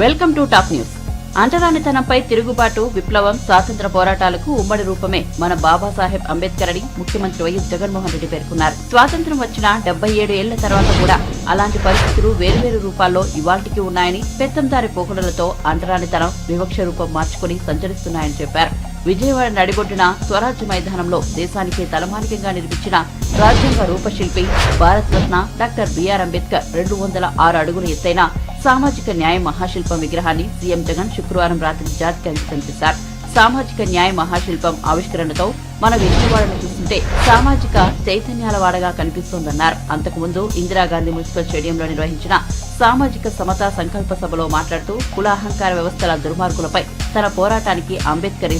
Welcome to top news. అంటరానితనంపై తిరుగుబాటు, విప్లవం, స్వాతంత్ర పోరాటాలకు ఉమ్మడి రూపమే మన బాబాసాహెబ్ అంబేద్కర్ అని ముఖ్యమంత్రి వైఎస్ జగన్మోహన్ రెడ్డి పేర్కొన్నారు. స్వాతంత్ర్యం వచ్చిన 77 ఏళ్ల తర్వాత కూడా అలాంటి పరిస్థితులు వేర్వేరు రూపాల్లో ఇవాళ్టికి ఉన్నాయని, పెత్తందారి పోకడలతో అంటరానితనం వివక్ష రూపం మార్చుకుని సంచరిస్తున్నాయని చెప్పారు. విజయవాడ నడిబొడ్డున స్వరాజ్య మైదానంలో దేశానికి తలమానికంగా నిర్మించిన రాజ్యాంగ రూపశిల్పి, భారతరత్న డాక్టర్ బిఆర్ అంబేద్కర్ 206 అడుగుల ఎత్తైన సామాజిక న్యాయ మహాశిల్పం విగ్రహాన్ని సీఎం జగన్ శుక్రవారం రాత్రి జాతికి అంకితం చేశారు. సామాజిక న్యాయ మహాశిల్పం ఆవిష్కరణతో మన విజయవాడను చూస్తుంటే సామాజిక చైతన్యాల వాడగా కనిపిస్తోందన్నారు. అంతకుముందు ఇందిరాగాంధీ మున్సిపల్ స్టేడియంలో నిర్వహించిన సామాజిక సమతా సంకల్ప సభలో మాట్లాడుతూ కుల అహంకార వ్యవస్థల దుర్మార్గులపై తన పోరాటానికి అంబేద్కర్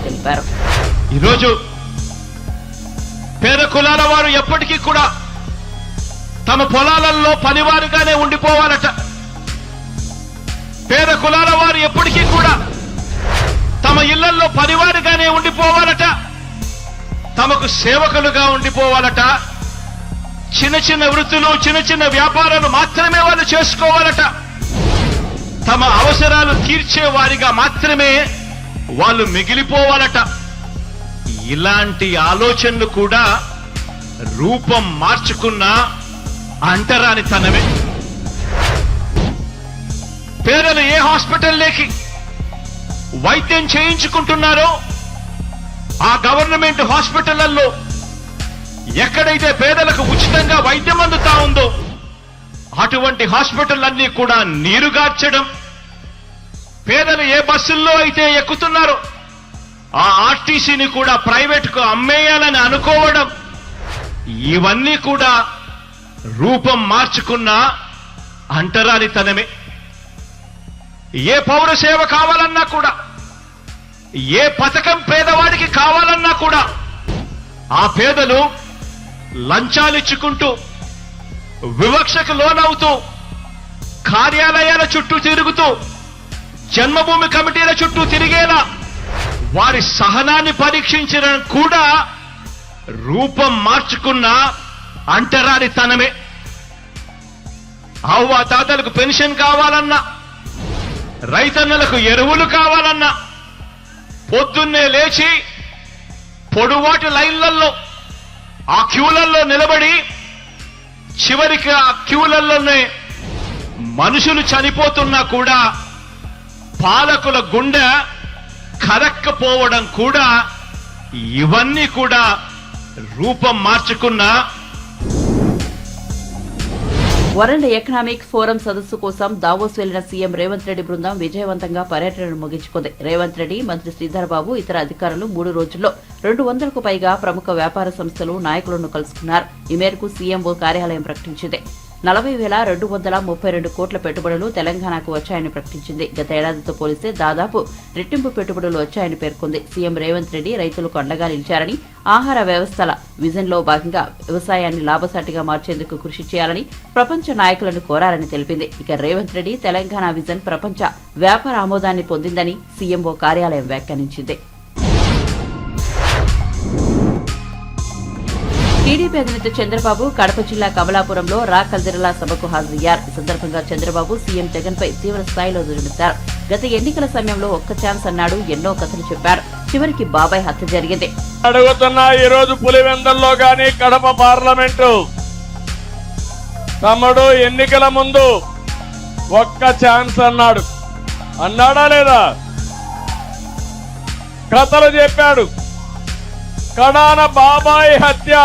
తెలిపారు. ఈరోజు పేద కులాల వారు ఎప్పటికీ కూడా తమ పొలాలలో పనివారుగానే ఉండిపోవాలట. పేద కులాల వారు ఎప్పటికీ కూడా తమ ఇళ్లలో పనివారుగానే ఉండిపోవాలట. తమకు సేవకులుగా ఉండిపోవాలట. చిన్న చిన్న వృత్తులు, చిన్న చిన్న వ్యాపారాలు మాత్రమే వాళ్ళు చేసుకోవాలట. తమ అవసరాలు తీర్చే వారిగా మాత్రమే వాళ్ళు మిగిలిపోవాలట. ఇలాంటి ఆలోచనలు కూడా రూపం మార్చుకున్న అంటరానితనమే. పేదలు ఏ హాస్పిటల్లోకి వైద్యం చేయించుకుంటున్నారో ఆ గవర్నమెంట్ హాస్పిటళ్లలో ఎక్కడైతే పేదలకు ఉచితంగా వైద్యం అందుతా ఉందో అటువంటి హాస్పిటల్లన్నీ కూడా నీరుగార్చడం, పేదలు ఏ బస్సుల్లో అయితే ఎక్కుతున్నారో ఆ ఆర్టీసీని కూడా ప్రైవేటుకు అమ్మేయాలని అనుకోవడం, ఇవన్నీ కూడా రూపం మార్చుకున్న అంటరానితనమే. ఏ పౌర సేవ కావాలన్నా కూడా, ఏ పథకం పేదవాడికి కావాలన్నా కూడా ఆ పేదలు లంచాలిచ్చుకుంటూ, వివక్షకు లోనవుతూ, కార్యాలయాల చుట్టూ తిరుగుతూ, జన్మభూమి కమిటీల చుట్టూ తిరిగేలా వారి సహనాన్ని పరీక్షించడం కూడా రూపం మార్చుకున్న అంటరానితనమే. అవ్వ తాతలకు పెన్షన్ కావాలన్నా, రైతన్నలకు ఎరువులు కావాలన్నా పొద్దున్నే లేచి పొడువాటి లైన్లలో ఆ క్యూలల్లో నిలబడి చివరికి ఆ క్యూలలోనే మనుషులు చనిపోతున్నా కూడా పాలకుల గుండె కరక్కపోవడం కూడా, ఇవన్నీ కూడా రూపం మార్చుకున్న. వరల్డ్ ఎకనామిక్ ఫోరం సదస్సు కోసం దావోస్ వెళ్లిన సీఎం రేవంత్ రెడ్డి బృందం విజయవంతంగా పర్యటనను ముగించుకుంది. రేవంత్ రెడ్డి, మంత్రి శ్రీధర్ బాబు, ఇతర అధికారులు 3 రోజుల్లో 200కు పైగా ప్రముఖ వ్యాపార సంస్థలు, నాయకులను కలుసుకున్నారు. ఈ మేరకు సీఎంఓ కార్యాలయం ప్రకటించింది. 40,232 కోట్ల పెట్టుబడులు తెలంగాణకు వచ్చాయని ప్రకటించింది. గత ఏడాదితో పోలిస్తే దాదాపు రెట్టింపు పెట్టుబడులు వచ్చాయని పేర్కొంది. సీఎం రేవంత్ రెడ్డి రైతులకు అండగా నిలిచారని, ఆహార వ్యవస్థల విజన్లో భాగంగా వ్యవసాయాన్ని లాభసాటిగా మార్చేందుకు కృషి చేయాలని ప్రపంచ నాయకులను కోరారని తెలిపింది. ఇక రేవంత్ రెడ్డి తెలంగాణ విజన్ ప్రపంచ వ్యాపార ఆమోదాన్ని పొందిందని సీఎంఓ కార్యాలయం వ్యాఖ్యానించింది. టీడీపీ అధినేత చంద్రబాబు కడప జిల్లా కమలాపురంలో రా కల్దిరల సభకు హాజరయ్యారు. ఈ సందర్భంగా చంద్రబాబు సీఎం జగన్ పై తీవ్ర స్థాయిలో దుర్మించారు. గత ఎన్నికల సమయంలో ఒక్క ఛాన్స్ అన్నాడు, ఎన్నో కథలు చెప్పారు. చివరికి బాబాయ్ హత్య జరిగింది. అడుగుతున్నా, ఈ రోజు పులివెందల్లో గాని కడప పార్లమెంటు తమ్ముడు ఎన్నికల ముందు ఒక్క ఛాన్స్ అన్నాడు. అన్నాడా లేదా? కథలు చెప్పాడు. కడాన బాబాయ్ హత్య.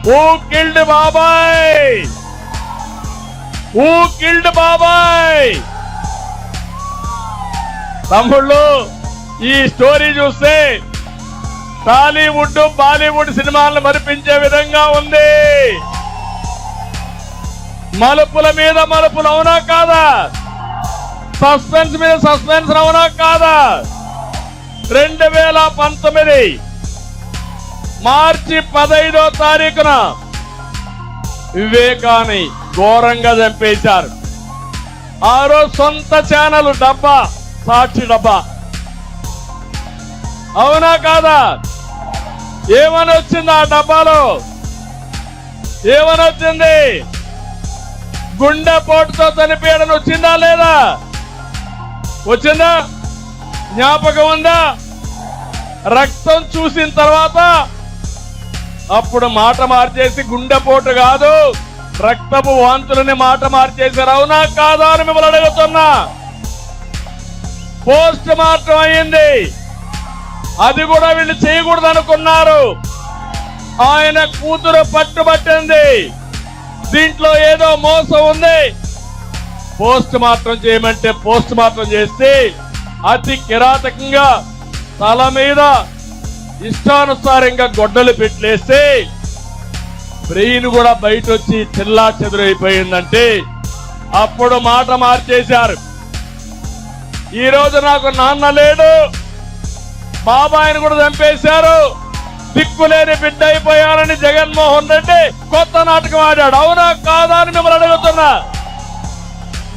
హూ కిల్డ్ బాబాయ్? హూ కిల్డ్ బాబాయ్? తమ్ముళ్ళు, ఈ స్టోరీ చూస్తే టాలీవుడ్, బాలీవుడ్ సినిమాలను మరిపించే విధంగా ఉంది. మలుపుల మీద మలుపులు, అవునా కాదా? సస్పెన్స్ మీద సస్పెన్స్, అవునా కాదా? 2019 మార్చి 15వ తారీఖున వివేకాన్ని ఘోరంగా చంపేశారు. ఆ రోజు సొంత ఛానల్ డబ్బా, సాక్షి డబ్బా, అవునా కాదా? ఏమని వచ్చింది ఆ డబ్బాలో? ఏమని వచ్చింది? గుండెపోటుతో చనిపోయాడని వచ్చిందా లేదా? వచ్చిందా? జ్ఞాపకం ఉందా? రక్తం చూసిన తర్వాత అప్పుడు మాట మార్చేసి గుండెపోటు కాదు రక్తపు వాంతులని మాట మార్చేశారు. అవునా కాదా అని మిమ్మల్ని అడుగుతున్నా. పోస్ట్ మార్టం అయ్యింది, అది కూడా వీళ్ళు చేయకూడదు అనుకున్నారు. ఆయన కూతురు పట్టుబట్టింది, దీంట్లో ఏదో మోసం ఉంది. పోస్ట్ మార్టం చేయమంటే పోస్ట్ మార్టం చేస్తే అతి కిరాతకంగా తల మీద ఇష్టానుసారంగా గొడ్డలు పెట్టలేస్తే బ్రెయిన్ కూడా బయట వచ్చి చిల్లా చెదురైపోయిందంటే అప్పుడు మాట మార్చేశారు. ఈ రోజు నాకు నాన్న లేడు, బాబాయిని కూడా చంపేశారు, దిక్కులేని బిడ్డ అయిపోయారని జగన్మోహన్ రెడ్డి కొత్త నాటకం ఆడాడు. అవునా కాదా అని మిమ్మల్ని అడుగుతున్నా.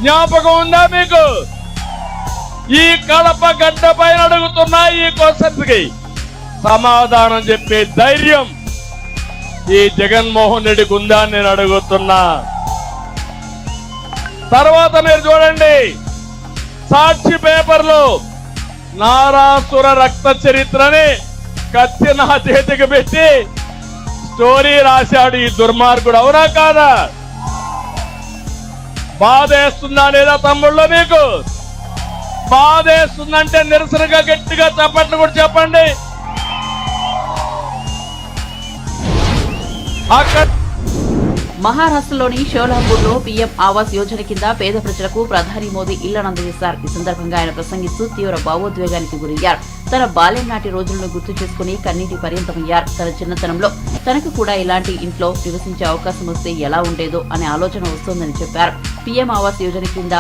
జ్ఞాపకం ఉందా మీకు? ఈ కడప గడ్డ పైన అడుగుతున్నా ఈ క్వశ్చన్స్ కి సమాధానం చెప్పే ధైర్యం ఈ జగన్మోహన్ రెడ్డికి ఉందా అని నేను అడుగుతున్నా. తర్వాత మీరు చూడండి, సాక్షి పేపర్లో నారాసుర రక్త చరిత్రని కత్తి నా చేతికి పెట్టి స్టోరీ రాశాడు ఈ దుర్మార్గుడు. అవునా కాదా? బాధేస్తుందా లేదా తమ్ముళ్ళు? మీకు బాధేస్తుందంటే నిరసనగా గట్టిగా చప్పట్లు కూడా చెప్పండి. అక్కడ మహారాష్ట్రలోని షోలాపూర్లో పీఎం ఆవాస్ యోజన కింద పేద ప్రజలకు ప్రధాని మోదీ ఇళ్లను అందజేశారు. ఈ సందర్భంగా ఆయన ప్రసంగిస్తూ తీవ్ర భావోద్వేగానికి గురయ్యారు. తన బాల్యం నాటి రోజులను గుర్తు చేసుకుని కన్నీటి పర్యంతమయ్యారు. తన చిన్నతనంలో తనకు కూడా ఇలాంటి ఇంట్లో నివసించే అవకాశం వస్తే ఎలా ఉండేదో అనే ఆలోచన వస్తోందని చెప్పారు. పీఎం ఆవాస్ యోజన కింద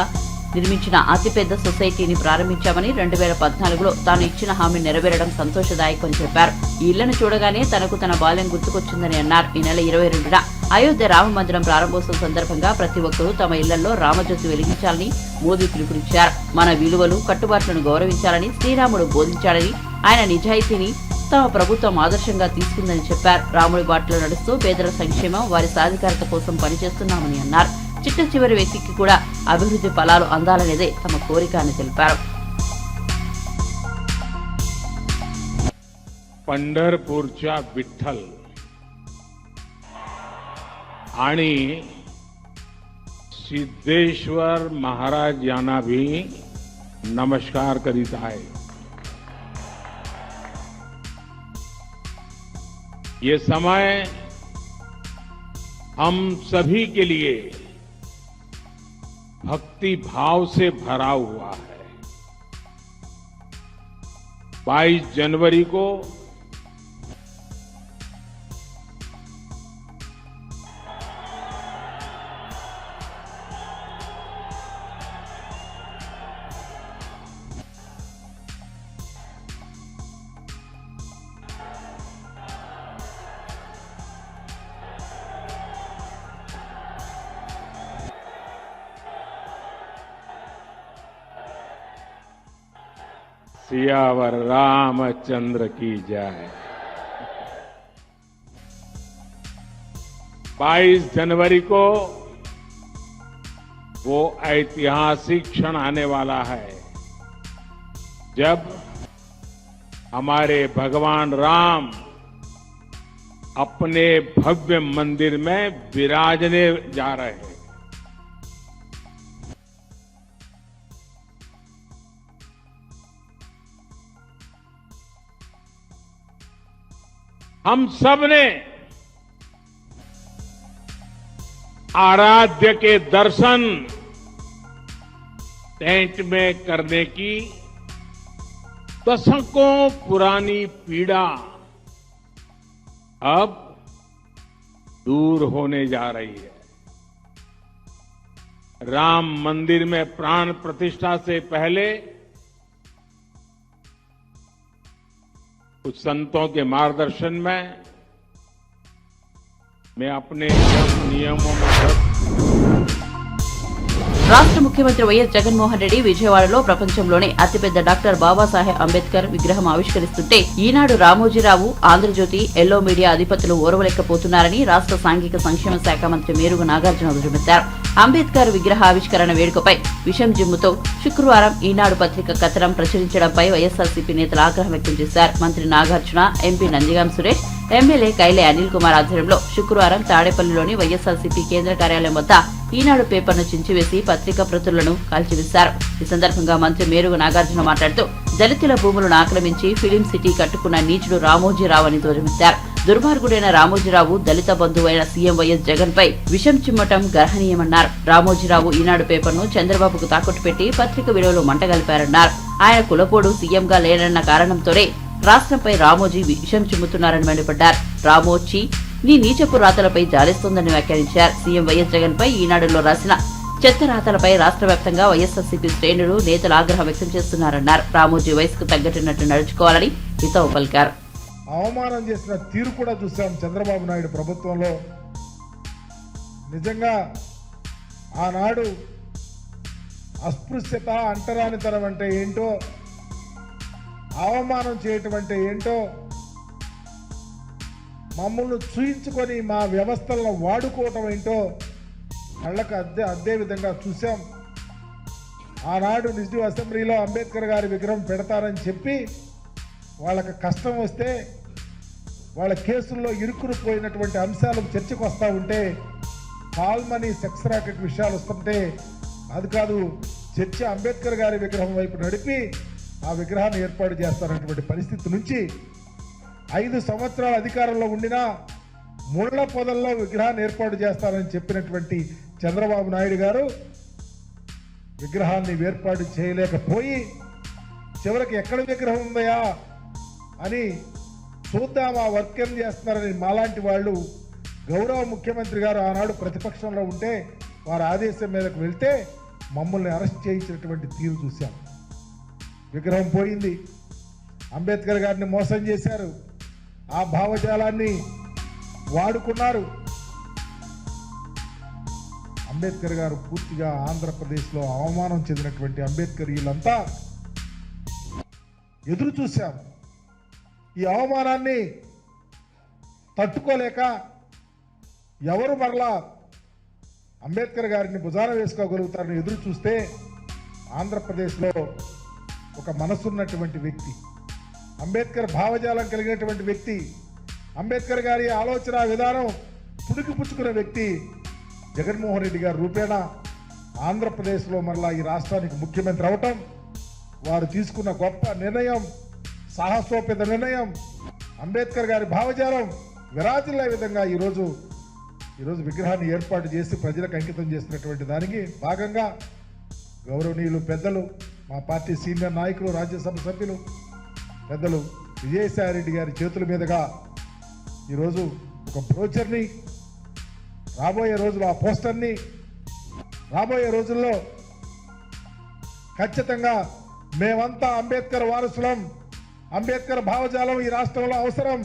నిర్మించిన అతిపెద్ద సొసైటీని ప్రారంభించామని 2014లో తాను ఇచ్చిన హామీ నెరవేరడం సంతోషదాయకం చెప్పారు. ఈ ఇళ్లను చూడగానే తనకు తన బాల్యం గుర్తుకొచ్చిందని అన్నారు. ఈ నెల 22న అయోధ్య రామ మందిరం ప్రారంభోత్సవం సందర్భంగా ప్రతి ఒక్కరూ తమ ఇళ్లలో రామజ్యోతి వెలిగించాలని మోదీ పిలుపునిచ్చారు. మన విలువలు కట్టుబాట్లను గౌరవించాలని శ్రీరాముడు బోధించాడని, ఆయన నిజాయితీని తమ ప్రభుత్వం ఆదర్శంగా తీసుకుందని చెప్పారు. రాముడి బాటలో నడుస్తూ పేదల సంక్షేమం, వారి సాధికారత కోసం పనిచేస్తున్నామని అన్నారు. చిట్ట చివరి వ్యక్తికి కూడా అభివృద్ధి ఫలాలు అందాలనేదే తమ కోరిక అని తెలిపారు. पंढरपूरच्या विठ्ठल आणि सिद्धेश्वर महाराज यांना भी नमस्कार करीत आहे. ये समय हम सभी के लिए भक्ति भाव से भरा हुआ है. 22 जनवरी को सियावर रामचंद्र की जय. 22 जनवरी को वो ऐतिहासिक क्षण आने वाला है जब हमारे भगवान राम अपने भव्य मंदिर में विराजने जा रहे हैं. हम सब ने आराध्य के दर्शन टेंट में करने की दशकों पुरानी पीड़ा अब दूर होने जा रही है. राम मंदिर में प्राण प्रतिष्ठा से पहले कुछ संतों के मार्गदर्शन में मैं अपने नियमों में రాష్ట్ర ముఖ్యమంత్రి వైఎస్ జగన్మోహన్ రెడ్డి విజయవాడలో ప్రపంచంలోనే అతిపెద్ద డాక్టర్ బాబాసాహెబ్ అంబేద్కర్ విగ్రహం ఆవిష్కరిస్తుంటే ఈనాడు రామోజీరావు, ఆంధ్రజ్యోతి, ఎల్లో మీడియా అధిపతులు ఓర్వలేకపోతున్నారని రాష్ట్ర సాంఘిక సంక్షేమ శాఖ మంత్రి మేరుగు నాగార్జున దుర్మెత్తారు. అంబేద్కర్ విగ్రహ ఆవిష్కరణ వేడుకపై విషం జిమ్ముతో శుక్రవారం ఈనాడు పత్రిక కథనం ప్రచురించడంపై వైఎస్సార్సీపీ నేతలు ఆగ్రహం వ్యక్తం చేశారు. మంత్రి నాగార్జున, ఎంపీ నందిగాం సురేష్, ఎమ్మెల్యే కైలే అనిల్ కుమార్ ఆధ్వర్యంలో శుక్రవారం తాడేపల్లిలోని వైఎస్సార్సీపీ కేంద్ర కార్యాలయం వద్ద ఈనాడు పేపర్ను చించివేసి పత్రికా ప్రతులను కాల్చివేశారు. ఈ సందర్భంగా మంత్రి మేరుగు నాగార్జున మాట్లాడుతూ దళితుల భూములను ఆక్రమించి ఫిలిం సిటీ కట్టుకున్న నీచుడు రామోజీరావు అని ధ్వజమెత్తారు. దుర్మార్గుడైన రామోజీరావు దళిత బంధువైన సీఎం వైఎస్ జగన్ పై విషం చిమ్మటం గర్హనీయమన్నారు. రామోజీరావు ఈనాడు పేపర్ను చంద్రబాబుకు తాకట్టు పెట్టి పత్రిక విలువలు మంటగలిపారన్నారు. ఆయన కులపోడు సీఎంగా లేనన్న కారణంతోనే రాష్ట్రంపై రామోజీ విషం చిమ్ముతున్నారని మండిపడ్డారు. రామోజీ నీ నీచపు రాతలపై జాలిస్తోందని వ్యాఖ్యానించారు. సీఎం వైఎస్ జగన్ పై ఈనాడులో రాసిన చెత్త రాతలపై రాష్ట్ర వ్యాప్తంగా వైఎస్సార్సీపీ శ్రేణులు నేతలు ఆగ్రహం వ్యక్తం చేస్తున్నారన్నారు. రామోజీ వయసుకు తగ్గట్టున్నట్టు నడుచుకోవాలని హితవు పలికారు. అవమానం చేసిన తీరు కూడా చూసాం చంద్రబాబు నాయుడు ప్రభుత్వంలో. నిజంగా ఆనాడు అస్పృశ్యత, అంటరానితనం అంటే ఏంటో, అవమానం చేయటం అంటే ఏంటో, మమ్మల్ని చూయించుకొని మా వ్యవస్థలను వాడుకోవటం ఏంటో కళ్ళకు అదే విధంగా చూసాం. ఆనాడు నిజ అసెంబ్లీలో అంబేద్కర్ గారి విగ్రహం పెడతారని చెప్పి వాళ్ళకి కష్టం వస్తే, వాళ్ళ కేసుల్లో ఇరుక్కుపోయినటువంటి అంశాలు చర్చకు వస్తూ ఉంటే, కాల్ మనీ, సెక్స్ రాకెట్ విషయాలు వస్తుంటే అది కాదు, చర్చ అంబేద్కర్ గారి విగ్రహం వైపు నడిపి ఆ విగ్రహాన్ని ఏర్పాటు చేస్తారన్నటువంటి పరిస్థితి నుంచి 5 సంవత్సరాల అధికారంలో ఉండినా ముళ్ల పొదల్లో విగ్రహాన్ని ఏర్పాటు చేస్తారని చెప్పినటువంటి చంద్రబాబు నాయుడు గారు విగ్రహాన్ని ఏర్పాటు చేయలేకపోయి చివరికి ఎక్కడ విగ్రహం ఉందయా అని చూద్దాం, ఆ వర్క్ ఏం చేస్తున్నారని మాలాంటి వాళ్ళు, గౌరవ ముఖ్యమంత్రి గారు ఆనాడు ప్రతిపక్షంలో ఉంటే వారి ఆదేశం మీదకు వెళ్తే మమ్మల్ని అరెస్ట్ చేయించినటువంటి తీరు చూశాం. విగ్రహం పోయింది, అంబేద్కర్ గారిని మోసం చేశారు, ఆ భావజాలాన్ని వాడుకున్నారు. అంబేద్కర్ గారు పూర్తిగా ఆంధ్రప్రదేశ్లో అవమానం చెందినటువంటి అంబేద్కర్ వీళ్ళంతా ఎదురు చూశాం. ఈ అవమానాన్ని తట్టుకోలేక ఎవరు మరలా అంబేద్కర్ గారిని భుజాన వేసుకోగలుగుతారని ఎదురు చూస్తే ఆంధ్రప్రదేశ్లో ఒక మనసున్నటువంటి వ్యక్తి, అంబేద్కర్ భావజాలం కలిగినటువంటి వ్యక్తి, అంబేద్కర్ గారి ఆలోచన విధానం పుణికిపుచ్చుకున్న వ్యక్తి జగన్మోహన్ రెడ్డి గారి రూపేణా ఆంధ్రప్రదేశ్లో మరలా ఈ రాష్ట్రానికి ముఖ్యమంత్రి అవటం, వారు తీసుకున్న గొప్ప నిర్ణయం, సాహసోపేత నిర్ణయం, అంబేద్కర్ గారి భావజాలం విరాజిల్లే విధంగా ఈరోజు విగ్రహాన్ని ఏర్పాటు చేసి ప్రజలకు అంకితం చేసినటువంటి దానికి భాగంగా గౌరవనీయులు పెద్దలు, మా పార్టీ సీనియర్ నాయకులు, రాజ్యసభ సభ్యులు పెద్దలు విజయసాయిరెడ్డి గారి చేతుల మీదుగా ఈరోజు ఒక బ్రోచర్ని, రాబోయే రోజుల్లో ఆ పోస్టర్ని, రాబోయే రోజుల్లో ఖచ్చితంగా మేమంతా అంబేద్కర్ వారసులం, అంబేద్కర్ భావజాలం ఈ రాష్ట్రంలో అవసరం,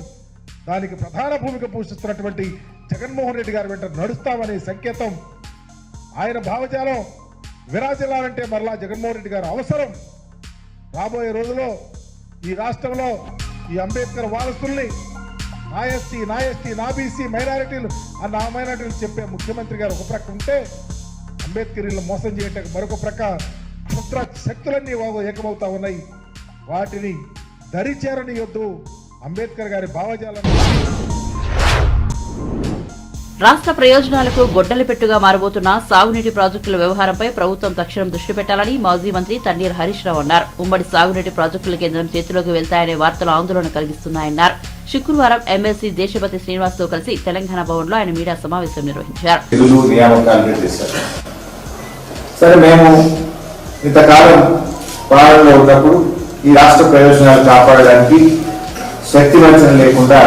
దానికి ప్రధాన భూమిక పోషిస్తున్నటువంటి జగన్మోహన్ రెడ్డి గారి వెంట నడుస్తామనే సంకేతం. ఆయన భావజాలం విరాజిల్లాలంటే మరలా జగన్మోహన్ రెడ్డి గారు అవసరం. రాబోయే రోజుల్లో ఈ రాష్ట్రంలో ఈ అంబేద్కర్ వారసుల్ని నా ఎస్టీ, నా బీసీ, మైనారిటీలు అన్న ఆ మైనారిటీలు చెప్పే ముఖ్యమంత్రి గారు ఒక ప్రక్క ఉంటే, అంబేద్కర్లను మోసం చేయడానికి మరొక ప్రక్క క్షుద్ర శక్తులన్నీ ఏకమవుతా ఉన్నాయి. వాటిని దరిచేరనియొద్దు. అంబేద్కర్ గారి భావజాలను రాష్ట్ర ప్రయోజనాలకు గొడ్డలి పెట్టుగా మారబోతున్న సాగునీటి ప్రాజెక్టుల వ్యవహారంపై ప్రభుత్వం తక్షణం దృష్టి పెట్టాలని మాజీ మంత్రి తన్నీర్ హరీష్ రావు అన్నారు. ఉమ్మడి సాగునీటి ప్రాజెక్టుల కేంద్రం చేతిలోకి వెళ్తాయనే వార్తలు ఆందోళన కలిగిస్తున్నాయన్నారు. శుక్రవారం ఎమ్మెల్సీ దేశపతి శ్రీనివాస్ తో కలిసి తెలంగాణ భవన్లో ఆయన మీడియా సమావేశం నిర్వహించారు. సరే, మేము ఇంతకాలం పాలనలో ఉన్నప్పుడు ఈ రాష్ట్ర ప్రయోజనాలు కాపాడడానికి శక్తివంచన లేకుండా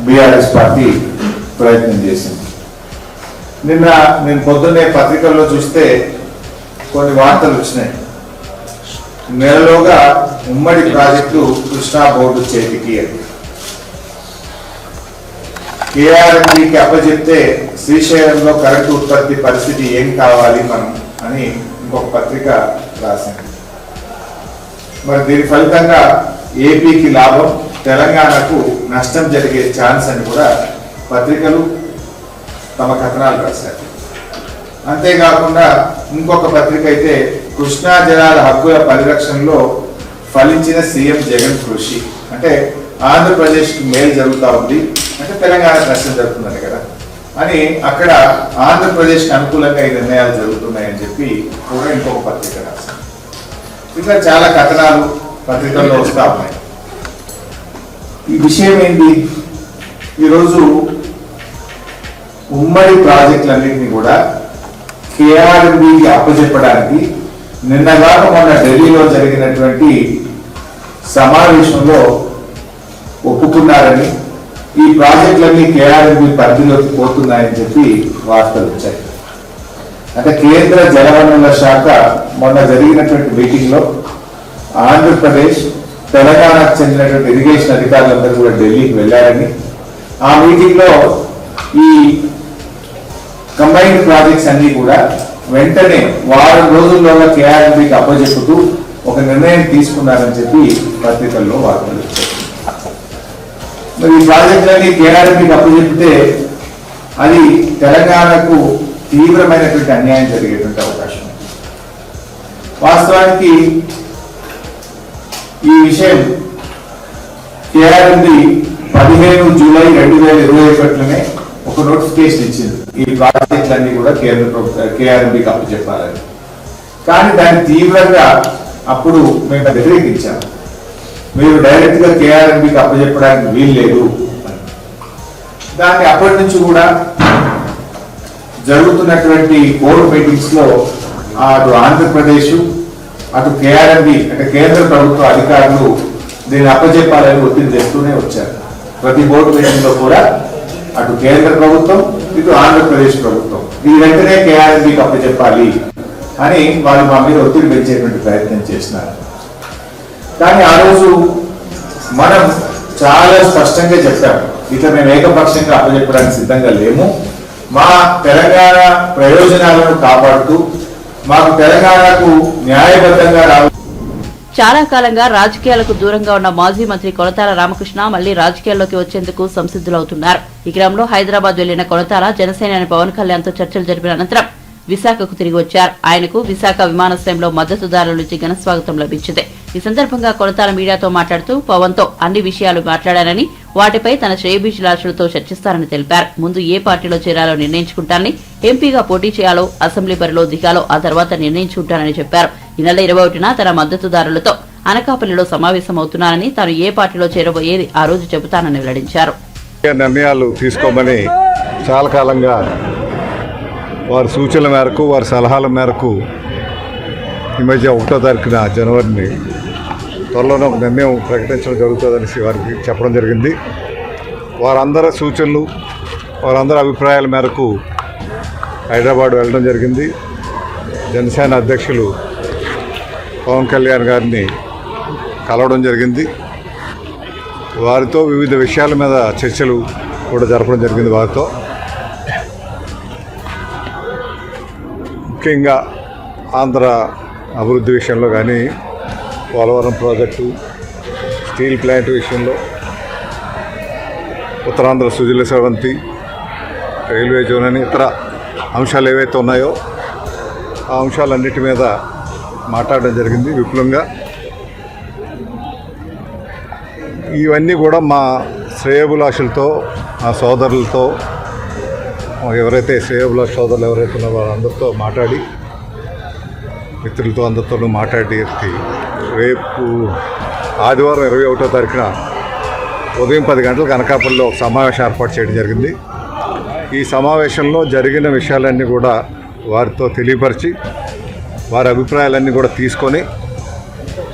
బీఆర్ఎస్ పార్టీ ప్రయత్నం చేసింది. నిన్న నేను పొద్దున్నే పత్రికల్లో చూస్తే కొన్ని వార్తలు వచ్చినాయి. నెలలోగా ఉమ్మడి ప్రాజెక్టు కృష్ణా బోర్డు చేతికి అని కేఆర్ఎంకి అప్పచెప్తే శ్రీశైలంలో కరెంటు ఉత్పత్తి పరిస్థితి ఏం కావాలి మనం అని ఇంకొక పత్రిక రాసింది. మరి దీని ఫలితంగా ఏపీకి లాభం, తెలంగాణకు నష్టం జరిగే ఛాన్స్ అని కూడా పత్రికలు తమ కథనాలు రాశారు. అంతేకాకుండా ఇంకొక పత్రిక అయితే కృష్ణా జలాల హక్కుల పరిరక్షణలో ఫలించిన సీఎం జగన్ కృషి, అంటే ఆంధ్రప్రదేశ్కి మేలు జరుగుతూ ఉంది అంటే తెలంగాణకు నష్టం జరుగుతుందని కదా అని అక్కడ ఆంధ్రప్రదేశ్కి అనుకూలంగా ఈ నిర్ణయాలు జరుగుతున్నాయని చెప్పి కూడా ఇంకొక పత్రిక రాశారు. ఇంకా చాలా కథనాలు పత్రికల్లో వస్తూ ఉన్నాయి. ఈ విషయం ఏంటి, ఈరోజు ఉమ్మడి ప్రాజెక్టులన్నింటినీ కూడా కేఆర్ఎంబీకి అప్పచెప్పడానికి నిన్నగాక మొన్న ఢిల్లీలో జరిగినటువంటి సమావేశంలో ఒప్పుకున్నారని, ఈ ప్రాజెక్టులన్నీ కేఆర్ఎంబీ పరిధిలోకి పోతున్నాయని చెప్పి వార్తలు వచ్చాయి. అంటే కేంద్ర జలవనరుల శాఖ మొన్న జరిగినటువంటి మీటింగ్లో ఆంధ్రప్రదేశ్, తెలంగాణకు చెందినటువంటి ఇరిగేషన్ అధికారులందరూ కూడా ఢిల్లీకి వెళ్ళారని, ఆ మీటింగ్లో ఈ కంబైన్డ్ ప్రాజెక్ట్స్ అన్ని కూడా వెంటనే వారం రోజుల్లోగా కేఆర్ఎంబీకి అప్పచెప్పుతూ ఒక నిర్ణయం తీసుకున్నారని చెప్పి పత్రికల్లో వార్తలు వచ్చాయి. మరి ఈ ప్రాజెక్టులన్నీ కేఆర్ఎంబీకి అప్పచెప్పితే అది తెలంగాణకు తీవ్రమైనటువంటి అన్యాయం జరిగేటువంటి అవకాశం ఉంది. వాస్తవానికి ఈ విషయం కేఆర్ఎంబీ 15 జూలై 2021లోనే ఒక నోటిఫికేషన్ ఇచ్చింది, ఈ ప్రాజెక్టులన్నీ కూడా కేఆర్ఎంబీకి అప్పచెప్పాలని. కానీ దాన్ని తీవ్రంగా అప్పుడు మేము వ్యతిరేకించాము. మీరు డైరెక్ట్ గా కేఆర్ఎంబీకి అప్పచెప్పడానికి వీలు లేదు. దాన్ని అప్పటి నుంచి కూడా జరుగుతున్నటువంటి బోర్డు మీటింగ్స్ లో అటు ఆంధ్రప్రదేశ్, అటు కేఆర్ఎంబీ అంటే కేంద్ర ప్రభుత్వ అధికారులు దీన్ని అప్పచెప్పాలని ఒత్తిడి తెస్తూనే వచ్చారు. ప్రతి బోర్డు మీటింగ్ లో కూడా అటు కేంద్ర ప్రభుత్వం, ఇటు ఆంధ్రప్రదేశ్ ప్రభుత్వం ఇది వెంటనే కేఆర్ఎంబీకి అప్పచెప్పాలి అని వాళ్ళు మా మీద ఒత్తిడి పెంచేటువంటి ప్రయత్నం చేసినారు. కానీ ఆ రోజు మనం చాలా స్పష్టంగా చెప్పాము, ఇట్లా మేము ఏకపక్షంగా అప్పచెప్పడానికి సిద్ధంగా లేము. మా తెలంగాణ ప్రయోజనాలను కాపాడుతూ మాకు తెలంగాణకు న్యాయబద్ధంగా రావాలి. చాలా కాలంగా రాజకీయాలకు దూరంగా ఉన్న మాజీ మంత్రి కొనతాల రామకృష్ణ మళ్లీ రాజకీయాల్లోకి వచ్చేందుకు సంసిద్ధులవుతున్నారు. ఈ క్రమంలో హైదరాబాద్ వెళ్లిన కొనతాల జనసేనాని పవన్ కళ్యాణ్ తో చర్చలు జరిపిన అనంతరం విశాఖకు తిరిగి వచ్చారు. ఆయనకు విశాఖ విమానాశ్రయంలో మద్దతుదారుల నుంచి ఘన స్వాగతం లభించింది. ఈ సందర్భంగా కొనతాల మీడియాతో మాట్లాడుతూ పవన్ తో అన్ని విషయాలు మాట్లాడారని, వాటిపై తన శ్రేయోభిలాషులతో చర్చిస్తారని తెలిపారు. ముందు ఏ పార్టీలో చేరాలో నిర్ణయించుకుంటారని, ఎంపీగా పోటీ చేయాలో, అసెంబ్లీ బరిలో దిగాలో ఆ తర్వాత నిర్ణయించుకుంటానని చెప్పారు. ఈ నెల 21న తన మద్దతుదారులతో అనకాపల్లిలో సమావేశమవుతున్నారని, తాను ఏ పార్టీలో చేరబోయేది ఆ రోజు చెబుతానని వెల్లడించారు. నిర్ణయాలు తీసుకోమని చాలా కాలంగా వారి సూచనల మేరకు, వారి సలహాల మేరకు ఈ మధ్య 1వ తారీఖున జనవరిని త్వరలోనే ఒక నిర్ణయం ప్రకటించడం జరుగుతుందని వారికి చెప్పడం జరిగింది. వారందరి సూచనలు, వారందరి అభిప్రాయాల మేరకు హైదరాబాద్ వెళ్ళడం జరిగింది. జనసేన అధ్యక్షులు పవన్ కళ్యాణ్ గారిని కలవడం జరిగింది. వారితో వివిధ విషయాల మీద చర్చలు కూడా జరపడం జరిగింది. వారితో ముఖ్యంగా ఆంధ్ర అభివృద్ధి విషయంలో కానీ, పోలవరం ప్రాజెక్టు, స్టీల్ ప్లాంట్ విషయంలో, ఉత్తరాంధ్ర సుజల స్రవంతి, రైల్వే జోన్ అని ఇతర అంశాలు ఏవైతే ఉన్నాయో ఆ అంశాలన్నిటి మీద మాట్లాడడం జరిగింది విపులంగా. ఇవన్నీ కూడా మా శ్రేయోభిలాషులతో, మా సోదరులతో, ఎవరైతే శ్రేయోభిలాష సోదరులు ఎవరైతే ఉన్నారో వాళ్ళందరితో మాట్లాడి, మిత్రులతో అందరితోనూ మాట్లాడి రేపు ఆదివారం 21వ తారీఖున ఉదయం 10 గంటలకు అనకాపల్లిలో ఒక సమావేశం ఏర్పాటు చేయడం జరిగింది. ఈ సమావేశంలో జరిగిన విషయాలన్నీ కూడా వారితో తెలియపరిచి, వారి అభిప్రాయాలన్నీ కూడా తీసుకొని,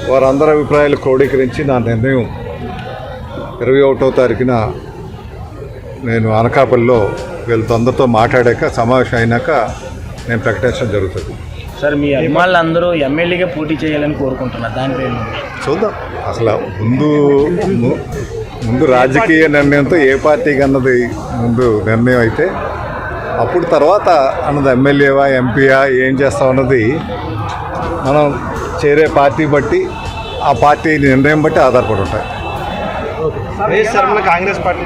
వారందరి అభిప్రాయాలు క్రోడీకరించి నా నిర్ణయం 21వ తారీఖున నేను అనకాపల్లిలో వీళ్ళతో అందరితో మాట్లాడాక, సమావేశం అయినాక నేను ప్రకటించడం జరుగుతుంది. సార్, మీ అభిమానులు అందరూ ఎమ్మెల్యేగా పోటీ చేయాలని కోరుకుంటున్నారు, దానిపై చూద్దాం. అసలు ముందు రాజకీయ నిర్ణయంతో ఏ పార్టీకి అన్నది ముందు నిర్ణయం అయితే, అప్పుడు తర్వాత అన్నది ఎమ్మెల్యేవా ఎంపీయా ఏం చేస్తాం అన్నది మనం చేరే పార్టీ బట్టి ఆ పార్టీ నిర్ణయం బట్టి ఆధారపడి ఉంటాయి. కాంగ్రెస్ పార్టీ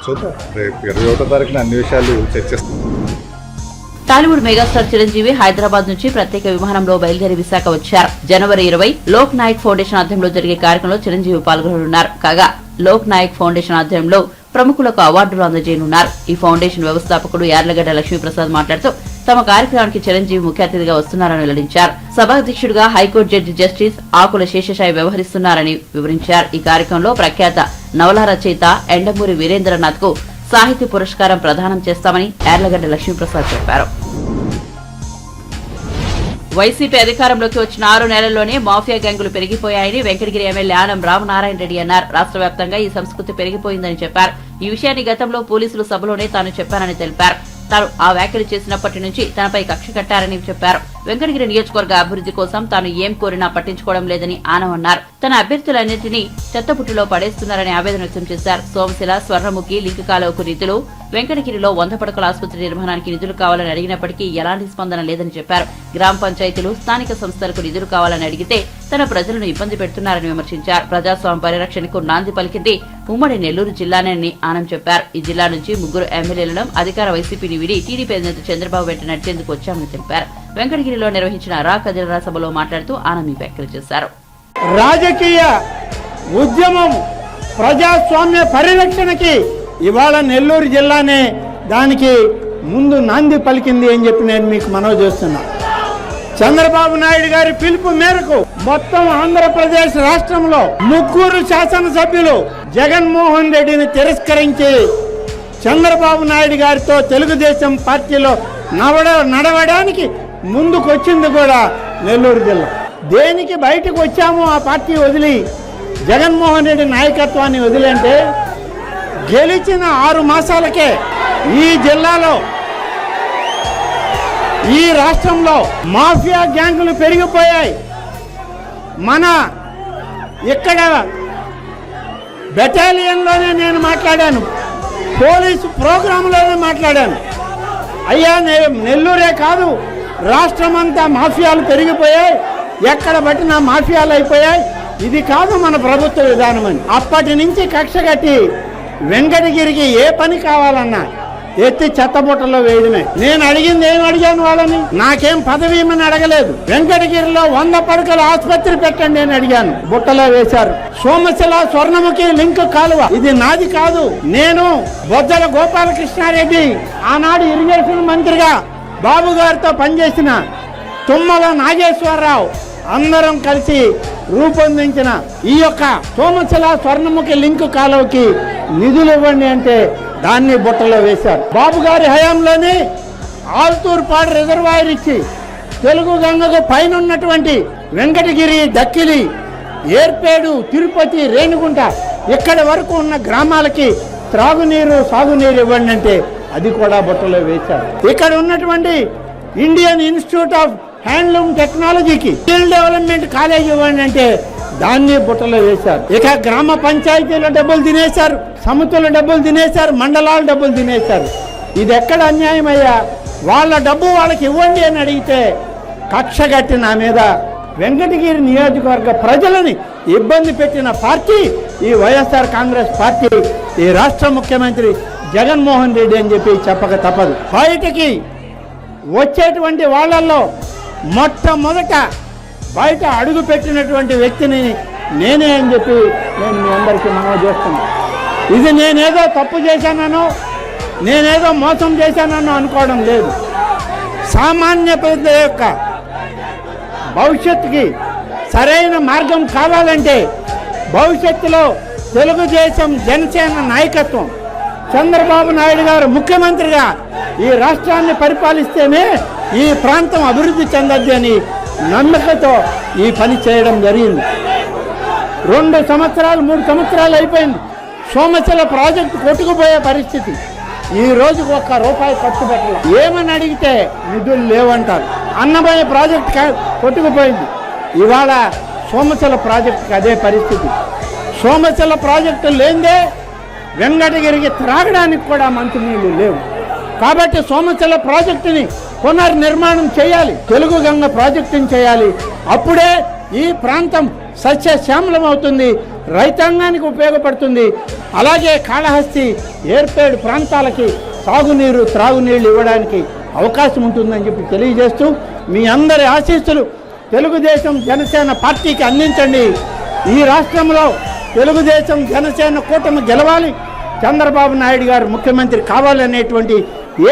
చూద్దాం, రేపు 21వ తారీఖున అన్ని విషయాలు చర్చిస్తాం. టాలీవుడ్ మెగాస్టార్ చిరంజీవి హైదరాబాద్ నుంచి ప్రత్యేక విమానంలో బయలుదేరి విశాఖ వచ్చారు. జనవరి 20 లోక్ నాయక్ ఫౌండేషన్ ఆధ్వర్యంలో జరిగే కార్యక్రమంలో చిరంజీవి పాల్గొననున్నారు. కాగా లోక్ నాయక్ ఫౌండేషన్ ఆధ్వర్యంలో ప్రముఖులకు అవార్డులు అందజేయనున్నారు. ఈ ఫౌండేషన్ వ్యవస్థాపకుడు యార్లగడ్డ లక్ష్మీప్రసాద్ మాట్లాడుతూ తమ కార్యక్రమానికి చిరంజీవి ముఖ్య అతిథిగా వస్తున్నారని వెల్లడించారు. సభాధ్యక్షుడిగా హైకోర్టు జడ్జి జస్టిస్ ఆకుల శేషశాయి వ్యవహరిస్తున్నారని వివరించారు. ఈ కార్యక్రమంలో ప్రఖ్యాత నవల రచయిత ఎండమూరి వీరేంద్రనాథ్ కు సాహిత్య పురస్కారం ప్రదానం చేస్తామని యార్లగడ్డ లక్ష్మీప్రసాద్ చెప్పారు. వైసీపీ అధికారంలోకి వచ్చిన 6 నెలల్లోనే మాఫియా గ్యాంగులు పెరిగిపోయాయని వెంకటగిరి ఎమ్మెల్యే ఆనం రామనారాయణ రెడ్డి అన్నారు. రాష్ట్ర వ్యాప్తంగా ఈ సంస్కృతి పెరిగిపోయిందని చెప్పారు. ఈ విషయాన్ని గతంలో పోలీసులు సభలోనే తాను చెప్పానని తెలిపారు. తాను ఆ వ్యాఖ్యలు చేసినప్పటి నుంచి తనపై కక్ష కట్టారని చెప్పారు. వెంకటగిరి నియోజకవర్గ అభివృద్ధి కోసం తాను ఏం కోరినా పట్టించుకోవడం లేదని ఆనం అన్నారు. తన అభ్యర్థులన్నింటినీ చెత్తపుట్టులో పడేస్తున్నారని ఆవేదన వ్యక్తం చేశారు. సోమశిల, స్వర్ణముఖి, లింక్ కాలువకు నిధులు, వెంకటగిరిలో 100 పడకల ఆసుపత్రి నిర్మాణానికి నిధులు కావాలని అడిగినప్పటికీ ఎలాంటి స్పందన లేదని చెప్పారు. గ్రామ పంచాయతీలు, స్థానిక సంస్థలకు నిధులు కావాలని అడిగితే తన ప్రజలను ఇబ్బంది పెడుతున్నారని విమర్శించారు. ప్రజాస్వామ్య పరిరక్షణకు నాంది పలికింది ఉమ్మడి నెల్లూరు జిల్లానని ఆనం చెప్పారు. ఈ జిల్లా నుంచి 3 ఎమ్మెల్యేలను అధికార వైసీపీని వీడి టీడీపీ అధినేత చంద్రబాబు వెంట నడిచేందుకు వచ్చామని తెలిపారు. వెంకటగిరిలో నిర్వహించిన రా కదిరా సభలో మాట్లాడుతూ ఆనం ఈ వ్యాఖ్యలు చేశారు. రాజకీయ ఉద్యమం ప్రజాస్వామ్య పరిరక్షణకి ఇవాళ నెల్లూరు జిల్లానే దానికి ముందు నాంది పలికింది అని చెప్పి నేను మీకు మనవి చేస్తున్నా. చంద్రబాబు నాయుడు గారి పిలుపు మేరకు మొత్తం ఆంధ్రప్రదేశ్ రాష్ట్రంలో 3 శాసనసభ్యులు జగన్మోహన్ రెడ్డిని తిరస్కరించి చంద్రబాబు నాయుడు గారితో తెలుగుదేశం పార్టీలో నడవడానికి ముందుకొచ్చింది కూడా నెల్లూరు జిల్లా. దేనికి బయటకు వచ్చామో ఆ పార్టీ వదిలి జగన్మోహన్ రెడ్డి నాయకత్వాన్ని వదిలంటే గెలిచిన 6 మాసాలకే ఈ జిల్లాలో, ఈ రాష్ట్రంలో మాఫియా గ్యాంగులు పెరిగిపోయాయి. మన ఇక్కడ బెటాలియన్లోనే నేను మాట్లాడాను, పోలీసు ప్రోగ్రాంలోనే మాట్లాడాను. అయ్యా నెల్లూరే కాదు రాష్ట్రమంతా మాఫియాలు పెరిగిపోయాయి, ఎక్కడ పట్టినా మాఫియాలు అయిపోయాయి, ఇది కాదు మన ప్రభుత్వ విధానం అని అప్పటి నుంచి కక్ష కట్టి వెంకటగిరికి ఏ పని కావాలన్నా ఎత్తి చెత్తబుట్టలో వేయడమే. నేను అడిగింది ఏం అడిగాను వాళ్ళని, నాకేం పదవి ఇమ్మని అడగలేదు. వెంకటగిరిలో 100 పడకల ఆసుపత్రి పెట్టండి అని అడిగాను, బుట్టలో వేశారు. సోమశిల, స్వర్ణముఖి, లింక్ కాలువ ఇది నాది కాదు. నేను బొజ్జల గోపాలకృష్ణారెడ్డి ఆనాడు ఇరిగేషన్ మంత్రిగా బాబు గారితో పనిచేసిన తుమ్మల నాగేశ్వరరావు అందరం కలిసి రూపొందించిన ఈ యొక్క సోమశిల, స్వర్ణముఖి లింక్ కాలువకి నిధులు ఇవ్వండి అంటే దాన్ని బుట్టలో వేశారు. బాబు గారి హయాంలోనే ఆల్తూర్పాడు రిజర్వాయర్ ఇచ్చి తెలుగు గంగకు పైన ఉన్నటువంటి వెంకటగిరి, దక్కిలి, ఏర్పేడు, తిరుపతి, రేణిగుంట ఇక్కడి వరకు ఉన్న గ్రామాలకి త్రాగునీరు, సాగునీరు ఇవ్వండి అంటే అది కూడా బుట్టలో వేశారు. ఇక్కడ ఉన్నటువంటి ఇండియన్ ఇన్స్టిట్యూట్ ఆఫ్ హ్యాండ్లూమ్ టెక్నాలజీకి స్కిల్ డెవలప్మెంట్ కాలేజ్ ఇవ్వండి అంటే దాన్ని బుట్టలో వేశారు. ఇక గ్రామ పంచాయతీల డబ్బులు తినేశారు, సమితుల డబ్బులు తినేశారు, మండలాల డబ్బులు తినేశారు. ఇది ఎక్కడ అన్యాయం అయ్యా? వాళ్ళ డబ్బు వాళ్ళకి ఇవ్వండి అని అడిగితే కక్ష కట్టి నా మీద వెంకటగిరి నియోజకవర్గ ప్రజలని ఇబ్బంది పెట్టిన పార్టీ ఈ వైఎస్ఆర్ కాంగ్రెస్ పార్టీ, ఈ రాష్ట్ర ముఖ్యమంత్రి జగన్మోహన్ రెడ్డి అని చెప్పి చెప్పక తప్పదు. బయటకి వచ్చేటువంటి వాళ్ళల్లో మొట్టమొదట బయట అడుగు పెట్టినటువంటి వ్యక్తిని నేనే అని చెప్పి నేను మీ అందరికీ మనవి చేస్తున్నాను. ఇది నేనేదో తప్పు చేశానో, నేనేదో మోసం చేశానో అనుకోవడం లేదు. సామాన్య ప్రజల యొక్క భవిష్యత్తుకి సరైన మార్గం కావాలంటే భవిష్యత్తులో తెలుగుదేశం, జనసేన నాయకత్వం, చంద్రబాబు నాయుడు గారు ముఖ్యమంత్రిగా ఈ రాష్ట్రాన్ని పరిపాలిస్తేనే ఈ ప్రాంతం అభివృద్ధి చెందద్దు అని నమ్మకంతో ఈ పని చేయడం జరిగింది. 2 సంవత్సరాలు 3 సంవత్సరాలు అయిపోయింది. సోమశిల ప్రాజెక్టు కొట్టుకుపోయే పరిస్థితి. ఈ రోజుకు ₹1 ఖర్చు పెట్టాలి. ఏమని అడిగితే నిధులు లేవంటారు. అన్నమయ్య ప్రాజెక్టు కొట్టుకుపోయింది. ఇవాళ సోమశిల ప్రాజెక్టుకి అదే పరిస్థితి. సోమశిల ప్రాజెక్టు లేదే వెంకటగిరికి త్రాగడానికి కూడా మంచినీళ్ళు లేవు. కాబట్టి సోమశిల ప్రాజెక్టుని పునర్నిర్మాణం చేయాలి, తెలుగు గంగ ప్రాజెక్టును చేయాలి. అప్పుడే ఈ ప్రాంతం సస్యశ్యామలం అవుతుంది, రైతాంగానికి ఉపయోగపడుతుంది. అలాగే కాళహస్తి ఏర్పేడు ప్రాంతాలకి సాగునీరు త్రాగునీళ్లు ఇవ్వడానికి అవకాశం ఉంటుందని చెప్పి తెలియజేస్తూ మీ అందరి ఆశీస్సులు తెలుగుదేశం జనసేన పార్టీకి అందించండి. ఈ రాష్ట్రంలో తెలుగుదేశం జనసేన కూటమి గెలవాలి, చంద్రబాబు నాయుడు గారు ముఖ్యమంత్రి కావాలనేటువంటి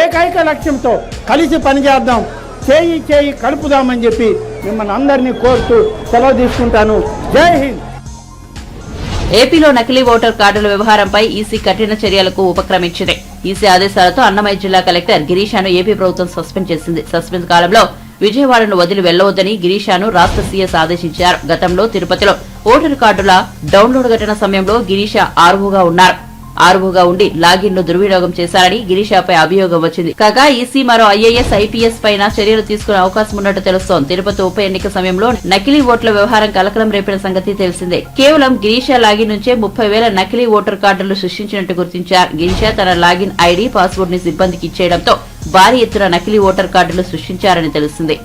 ఏకైక లక్ష్యంతో కలిసి పనిచేద్దాం, చేయి చేయి కలుపుదామని చెప్పి మిమ్మల్ని అందరినీ కోరుతూ సెలవు తీసుకుంటాను. జై హింద్. ఏపీలో నకిలీ ఓటర్ కార్డుల వ్యవహారంపై ఈసీ కఠిన చర్యలకు ఉపక్రమించింది. ఈసీ ఆదేశాలతో అన్నమయ్య జిల్లా కలెక్టర్ గిరీషాను ఏపీ ప్రభుత్వం సస్పెండ్ చేసింది. సస్పెండ్ కాలంలో విజయవాడను వదిలి వెళ్లవద్దని గిరీషాను రాష్ట్ర సీఎస్ ఆదేశించారు. గతంలో తిరుపతిలో ఓటర్ కార్డుల డౌన్లోడ్ ఘటన సమయంలో గిరీష ఆర్వోగా ఉండి లాగిన్ను దుర్వినియోగం చేశారని గిరీషాపై అభియోగం వచ్చింది. కాగా ఈసీ మరో ఐఏఎస్, ఐపీఎస్ పైన చర్యలు తీసుకునే అవకాశం ఉన్నట్టు తెలుస్తోంది. తిరుపతి ఉప ఎన్నిక సమయంలో నకిలీ ఓట్ల వ్యవహారం కలకలం రేపిన సంగతి తెలిసిందే. కేవలం గిరీష లాగిన్ నుంచే 30,000 నకిలీ ఓటర్ కార్డులు సృష్టించినట్టు గుర్తించారు. గిరీష తన లాగిన్ ఐడీ, పాస్వర్డ్ ని సిబ్బందికి ఇచ్చేయడంతో భారీ ఎత్తున నకిలీ ఓటర్ కార్డులు సృష్టించారని తెలిసింది.